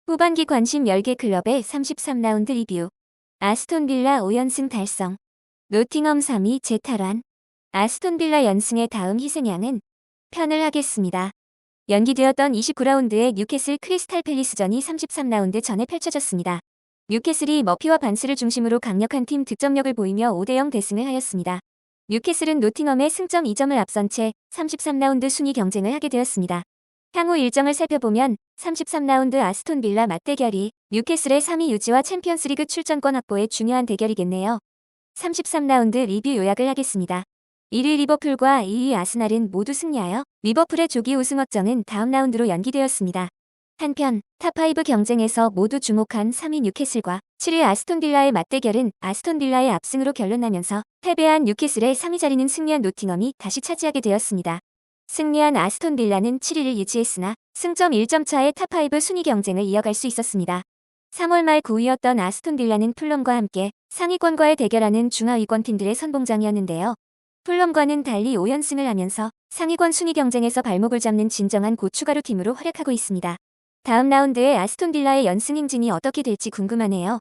후반기 관심 10개 클럽의 33라운드 리뷰. 아스톤 빌라 5연승 달성. 노팅엄 3위 재탈환. 아스톤 빌라 연승의 다음 희생양은 편을 하겠습니다. 연기되었던 29라운드의 뉴캐슬 크리스탈 팰리스전이 33라운드 전에 펼쳐졌습니다. 뉴캐슬이 머피와 반스를 중심으로 강력한 팀 득점력을 보이며 5대0 대승을 하였습니다. 뉴캐슬은 노팅엄의 승점 2점을 앞선 채 33라운드 순위 경쟁을 하게 되었습니다. 향후 일정을 살펴보면 33라운드 아스톤 빌라 맞대결이 뉴캐슬의 3위 유지와 챔피언스리그 출전권 확보에 중요한 대결이겠네요. 33라운드 리뷰 요약을 하겠습니다. 1위 리버풀과 2위 아스날은 모두 승리하여 리버풀의 조기 우승 확정은 다음 라운드로 연기되었습니다. 한편 탑5 경쟁에서 모두 주목한 3위 뉴캐슬과 7위 아스톤 빌라의 맞대결은 아스톤 빌라의 압승으로 결론나면서 패배한 뉴캐슬의 상위 자리는 승리한 노팅엄이 다시 차지하게 되었습니다. 승리한 아스톤 빌라는 7위를 유지했으나 승점 1점 차의 탑5 순위 경쟁을 이어갈 수 있었습니다. 3월 말 9위였던 아스톤 빌라는 풀럼과 함께 상위권과의 대결하는 중하위권 팀들의 선봉장이었는데요. 풀럼과는 달리 5연승을 하면서 상위권 순위 경쟁에서 발목을 잡는 진정한 고춧가루 팀으로 활약하고 있습니다. 다음 라운드에 아스톤 빌라의 연승 행진이 어떻게 될지 궁금하네요.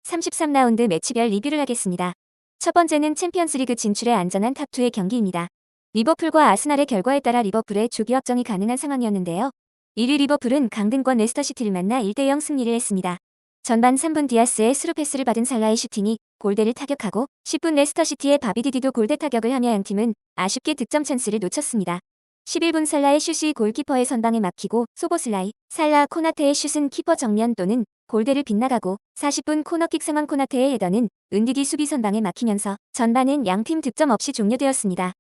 33라운드 매치별 리뷰를 하겠습니다. 첫 번째는 챔피언스리그 진출의 안전한 탑2의 경기입니다. 리버풀과 아스날의 결과에 따라 리버풀의 조기 확정이 가능한 상황이었는데요. 1위 리버풀은 강등권 레스터시티를 만나 1대0 승리를 했습니다. 전반 3분 디아스의 스루 패스를 받은 살라의 슈팅이 골대를 타격하고 10분 레스터시티의 바비디디도 골대 타격을 하며 양팀은 아쉽게 득점 찬스를 놓쳤습니다. 11분 살라의 슛이 골키퍼의 선방에 막히고 소보슬라이, 살라 코나테의 슛은 키퍼 정면 또는 골대를 빗나가고 40분 코너킥 상황 코나테의 헤더는 은디기 수비 선방에 막히면서 전반은 양팀 득점 없이 종료되었습니다.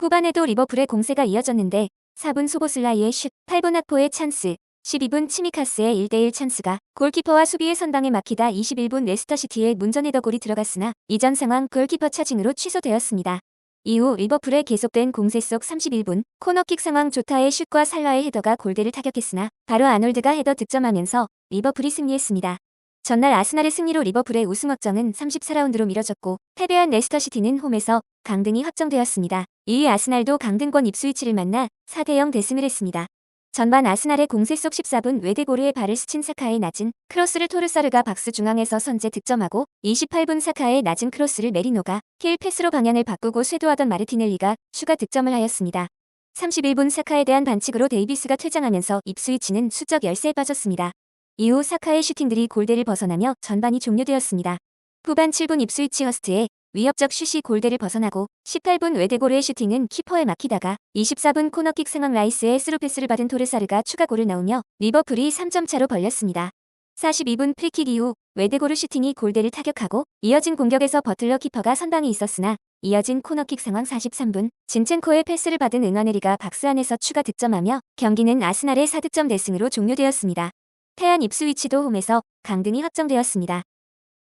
후반에도 리버풀의 공세가 이어졌는데 4분 소보슬라이의 슛, 8분 하포의 찬스, 12분 치미카스의 1대1 찬스가 골키퍼와 수비의 선방에 막히다 21분 레스터시티의 문전 헤더골이 들어갔으나 이전 상황 골키퍼 차징으로 취소되었습니다. 이후 리버풀의 계속된 공세 속 31분 코너킥 상황 조타의 슛과 살라의 헤더가 골대를 타격했으나 바로 아놀드가 헤더 득점하면서 리버풀이 승리했습니다. 전날 아스날의 승리로 리버풀의 우승 확정은 34라운드로 미뤄졌고 패배한 레스터시티는 홈에서 강등이 확정되었습니다. 2위 아스날도 강등권 입스위치를 만나 4대0 대승을 했습니다. 전반 아스날의 공세 속 14분 외대고르의 발을 스친 사카의 낮은 크로스를 토르사르가 박스 중앙에서 선제 득점하고 28분 사카의 낮은 크로스를 메리노가 힐 패스로 방향을 바꾸고 쇄도하던 마르티넬리가 추가 득점을 하였습니다. 31분 사카에 대한 반칙으로 데이비스가 퇴장하면서 입스위치는 수적 열세에 빠졌습니다. 이후 사카의 슈팅들이 골대를 벗어나며 전반이 종료되었습니다. 후반 7분 입스위치 허스트의 위협적 슛이 골대를 벗어나고 18분 외대고르의 슈팅은 키퍼에 막히다가 24분 코너킥 상황 라이스의 스루 패스를 받은 토르사르가 추가골을 넣으며 리버풀이 3점 차로 벌렸습니다. 42분 프리킥 이후 외대고르 슈팅이 골대를 타격하고 이어진 공격에서 버틀러 키퍼가 선방에 있었으나 이어진 코너킥 상황 43분 진첸코의 패스를 받은 은와네리가 박스 안에서 추가 득점하며 경기는 아스날의 4득점 대승으로 종료되었습니다. 패한 입스위치도 홈에서 강등이 확정되었습니다.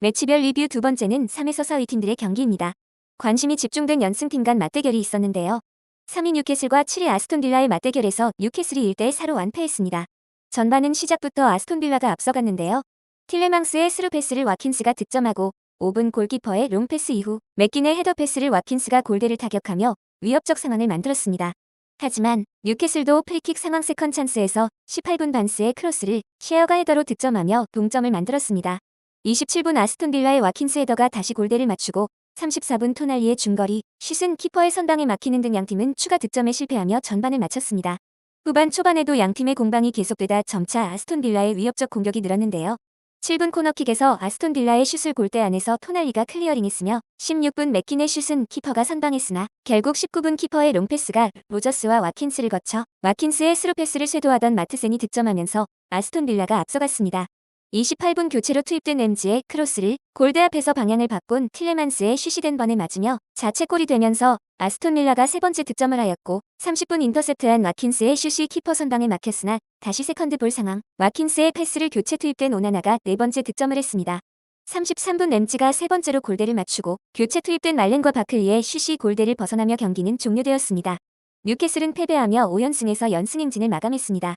매치별 리뷰 두 번째는 3에서 4위 팀들의 경기입니다. 관심이 집중된 연승팀 간 맞대결이 있었는데요. 3위 뉴캐슬과 7위 아스톤 빌라의 맞대결에서 뉴캐슬이 1대4로 완패했습니다. 전반은 시작부터 아스톤 빌라가 앞서갔는데요. 틸레망스의 스루 패스를 와킨스가 득점하고 5분 골키퍼의 롱패스 이후 맥긴의 헤더 패스를 와킨스가 골대를 타격하며 위협적 상황을 만들었습니다. 하지만 뉴캐슬도 프리킥 상황 세컨 찬스에서 18분 반스의 크로스를 셰어가 헤더로 득점하며 동점을 만들었습니다. 27분 아스톤 빌라의 와킨스 헤더가 다시 골대를 맞추고 34분 토날리의 중거리 슛은 키퍼의 선방에 막히는 등 양팀은 추가 득점에 실패하며 전반을 마쳤습니다. 후반 초반에도 양팀의 공방이 계속되다 점차 아스톤 빌라의 위협적 공격이 늘었는데요. 7분 코너킥에서 아스톤 빌라의 슛을 골대 안에서 토날리가 클리어링했으며 16분 맥긴의 슛은 키퍼가 선방했으나 결국 19분 키퍼의 롱패스가 로저스와 와킨스를 거쳐 와킨스의 스루 패스를 쇄도하던 마트센이 득점하면서 아스톤 빌라가 앞서갔습니다. 28분 교체로 투입된 램지의 크로스를 골대 앞에서 방향을 바꾼 틸레만스의 슛이 된 번에 맞으며 자책골이 되면서 아스톤 빌라가 세 번째 득점을 하였고 30분 인터셉트한 와킨스의 슛이 키퍼 선방에 막혔으나 다시 세컨드 볼 상황 와킨스의 패스를 교체 투입된 오나나가 네 번째 득점을 했습니다. 33분 램지가 세 번째로 골대를 맞추고 교체 투입된 말렌과 바클리의 슛이 골대를 벗어나며 경기는 종료되었습니다. 뉴캐슬은 패배하며 5연승에서 연승 행진을 마감했습니다.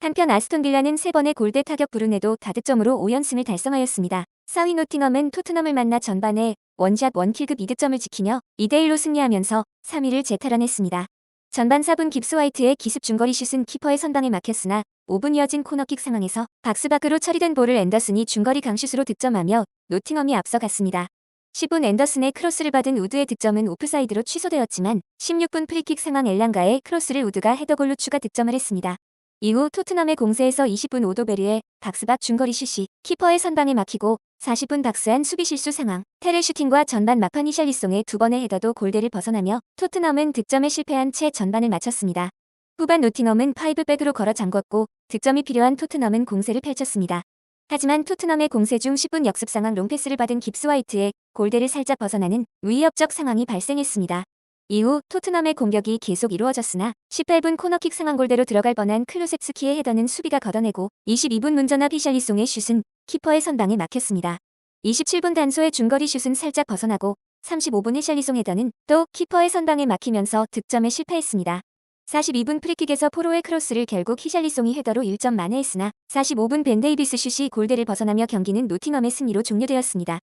한편 아스톤 빌라는 3번의 골대 타격 불운에도 다득점으로 5연승을 달성하였습니다. 4위 노팅엄은 토트넘을 만나 전반에 원샷 원킬급 2득점을 지키며 2대1로 승리하면서 3위를 재탈환했습니다. 전반 4분 깁스 화이트의 기습 중거리 슛은 키퍼의 선방에 막혔으나 5분 이어진 코너킥 상황에서 박스 밖으로 처리된 볼을 앤더슨이 중거리 강슛으로 득점하며 노팅엄이 앞서갔습니다. 10분 앤더슨의 크로스를 받은 우드의 득점은 오프사이드로 취소되었지만 16분 프리킥 상황 엘랑가의 크로스를 우드가 헤더골로 추가 득점을 했습니다. 이후 토트넘의 공세에서 20분 오도베르의 박스박 중거리 슛이 키퍼의 선방에 막히고 40분 박스한 수비 실수 상황, 테레 슈팅과 전반 막판 히샬리송의 두 번의 헤더도 골대를 벗어나며 토트넘은 득점에 실패한 채 전반을 마쳤습니다. 후반 노팅엄은 5백으로 걸어 잠궜고 득점이 필요한 토트넘은 공세를 펼쳤습니다. 하지만 토트넘의 공세 중 10분 역습 상황 롱패스를 받은 깁스 화이트의 골대를 살짝 벗어나는 위협적 상황이 발생했습니다. 이후 토트넘의 공격이 계속 이루어졌으나 18분 코너킥 상황 골대로 들어갈 뻔한 클루셉스키의 헤더는 수비가 걷어내고 22분 문전압 히샬리송의 슛은 키퍼의 선방에 막혔습니다. 27분 단소의 중거리 슛은 살짝 벗어나고 35분 히샬리송 헤더는 또 키퍼의 선방에 막히면서 득점에 실패했습니다. 42분 프리킥에서 포로의 크로스를 결국 히샬리송이 헤더로 1점 만회했으나 45분 벤 데이비스 슛이 골대를 벗어나며 경기는 노팅엄의 승리로 종료되었습니다.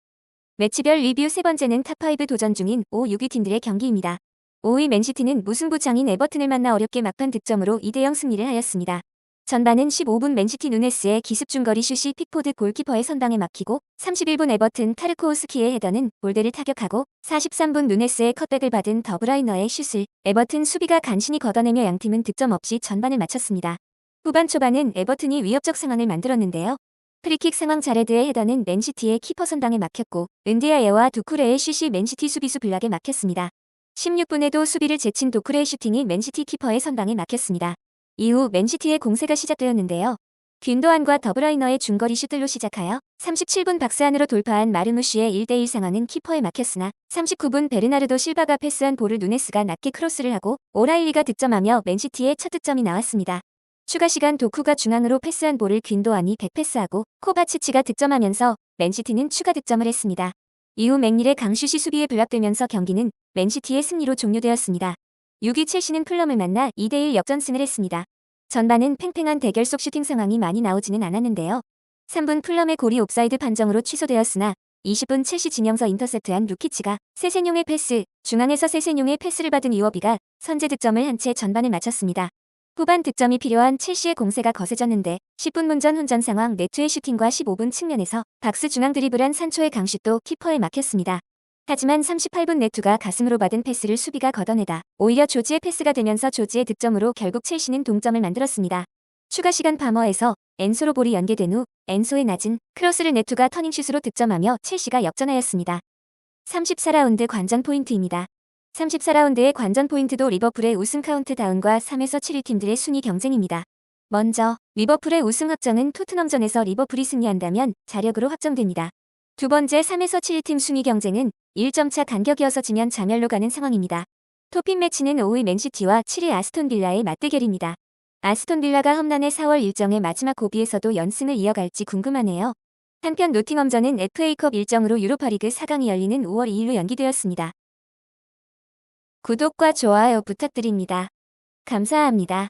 매치별 리뷰 세 번째는 탑5 도전 중인 5, 6위 팀들의 경기입니다. 5위 맨시티는 무승부 장인 에버튼을 만나 어렵게 막판 득점으로 2대0 승리를 하였습니다. 전반은 15분 맨시티 누네스의 기습 중거리 슛이 픽포드 골키퍼의 선방에 막히고 31분 에버튼 타르코우스키의 헤더는 볼대를 타격하고 43분 누네스의 컷백을 받은 더브라이너의 슛을 에버튼 수비가 간신히 걷어내며 양팀은 득점 없이 전반을 마쳤습니다. 후반 초반은 에버튼이 위협적 상황을 만들었는데요. 프리킥 상황 자레드의 헤더는 맨시티의 키퍼 선방에 막혔고 은디아예와 두쿠레의 슛이 맨시티 수비수 블락에 막혔습니다. 16분에도 수비를 제친 도쿠레의 슈팅이 맨시티 키퍼의 선방에 막혔습니다. 이후 맨시티의 공세가 시작되었는데요. 균도안과 더브라이너의 중거리 슛들로 시작하여 37분 박스 안으로 돌파한 마르무시의 1대1 상황은 키퍼에 막혔으나 39분 베르나르도 실바가 패스한 볼을 누네스가 낮게 크로스를 하고 오라일리가 득점하며 맨시티의 첫 득점이 나왔습니다. 추가 시간 도쿠가 중앙으로 패스한 볼을 균도안이 백패스하고 코바치치가 득점하면서 맨시티는 추가 득점을 했습니다. 이후 맥닐의 강슛이 수비에 블락되면서 경기는 맨시티의 승리로 종료되었습니다. 6위 첼시는 풀럼을 만나 2대1 역전승을 했습니다. 전반은 팽팽한 대결 속 슈팅 상황이 많이 나오지는 않았는데요. 3분 풀럼의 골이 옵사이드 판정으로 취소되었으나 20분 첼시 진영서 인터셉트한 루키치가 세세뇽의 패스, 중앙에서 세세뇽의 패스를 받은 이워비가 선제 득점을 한 채 전반을 마쳤습니다. 후반 득점이 필요한 첼시의 공세가 거세졌는데 10분 문전 혼전 상황 네투의 슈팅과 15분 측면에서 박스 중앙 드리블한 산초의 강슛도 키퍼에 막혔습니다. 하지만 38분 네투가 가슴으로 받은 패스를 수비가 걷어내다 오히려 조지의 패스가 되면서 조지의 득점으로 결국 첼시는 동점을 만들었습니다. 추가 시간 파머에서 엔소로 볼이 연계된 후 엔소의 낮은 크로스를 네투가 터닝슛으로 득점하며 첼시가 역전하였습니다. 34라운드 관전 포인트입니다. 34라운드의 관전 포인트도 리버풀의 우승 카운트다운과 3에서 7위 팀들의 순위 경쟁입니다. 먼저 리버풀의 우승 확정은 토트넘전에서 리버풀이 승리한다면 자력으로 확정됩니다. 두 번째 3에서 7위 팀 순위 경쟁은 1점 차 간격이어서 지면 자멸로 가는 상황입니다. 토핑 매치는 5위 맨시티와 7위 아스톤 빌라의 맞대결입니다. 아스톤 빌라가 험난의 4월 일정의 마지막 고비에서도 연승을 이어갈지 궁금하네요. 한편 노팅엄전은 FA컵 일정으로 유로파리그 4강이 열리는 5월 2일로 연기되었습니다. 구독과 좋아요 부탁드립니다. 감사합니다.